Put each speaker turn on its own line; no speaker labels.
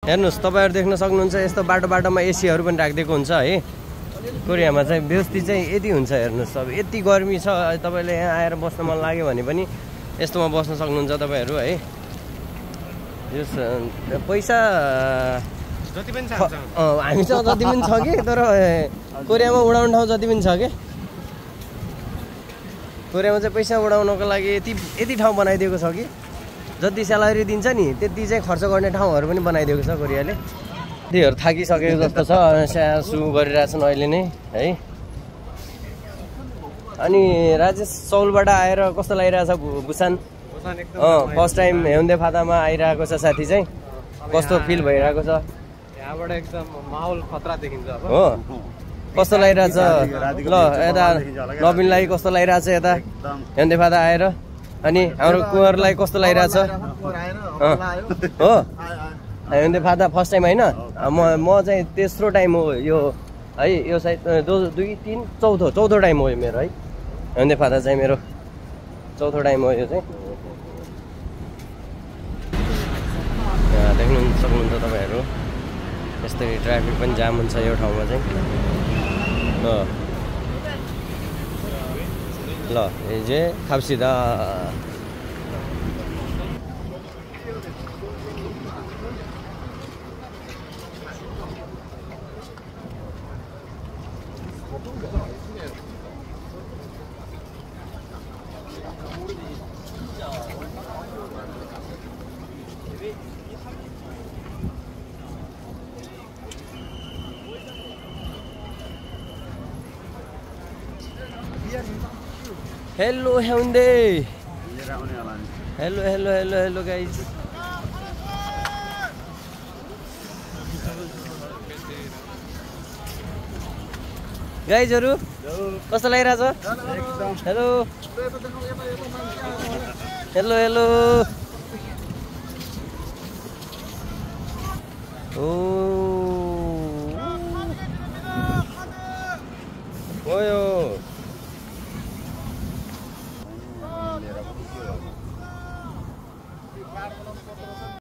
हेर्नुहोस् तपाईँहरू देख्न सक्नुहुन्छ यस्तो बाटोमा एसीहरू पनि राखिदिएको हुन्छ है। कोरियामा चाहिँ व्यवस्थित चाहिँ यति हुन्छ। हेर्नुहोस् अब यति गर्मी छ, तपाईँले यहाँ आएर बस्न मन लाग्यो भने पनि यस्तोमा बस्न सक्नुहुन्छ तपाईँहरू है। यस पैसा
जति पनि छ
हामीसँग जति पनि छ कि, तर कोरियामा उडाउने ठाउँ जति पनि छ कि। कोरियामा चाहिँ पैसा उडाउनको लागि यति ठाउँ बनाइदिएको छ कि जति स्यालेरी दिन्छ नि त्यति चाहिँ खर्च गर्ने ठाउँहरू पनि बनाइदिएको छ कोरियाले। तीहरू थाकिसकेको जस्तो छ, स्यासु गरिरहेछन् अहिले नै है। अनि राजेश सौलबाट आएर कस्तो लागिरहेछ बुसान? फर्स्ट टाइम हेउन्दे फातामा आइरहेको छ साथी चाहिँ, कस्तो फिल भइरहेको छ?
यहाँबाट एकदम माहौल खतरा देखिन्छ अब।
हो कस्तो लागिरहेछ? ल यता नवीनलाई कस्तो लागिरहेछ यता हेउन्दे फाता आएर? अनि हाम्रो कुँवरलाई कस्तो लागिरहेछ? हो हेउन्दे फाता फर्स्ट टाइम होइन, म चाहिँ तेस्रो टाइम हो यो है। यो सायद 2, 3, चौथो टाइम हो यो मेरो है। हेउन्दे फाता चाहिँ मेरो चौथो टाइम हो यो चाहिँ। देख्नु सक्नुहुन्छ तपाईँहरू, यस्तै ट्राफिक पनि जाम हुन्छ यो ठाउँमा चाहिँ। ल इजे खाप्सिदा हेलो हेउन्दे, हेलो गाइज। गाइजहरू कस्तो लागिरहेछ? हेलो ओ यो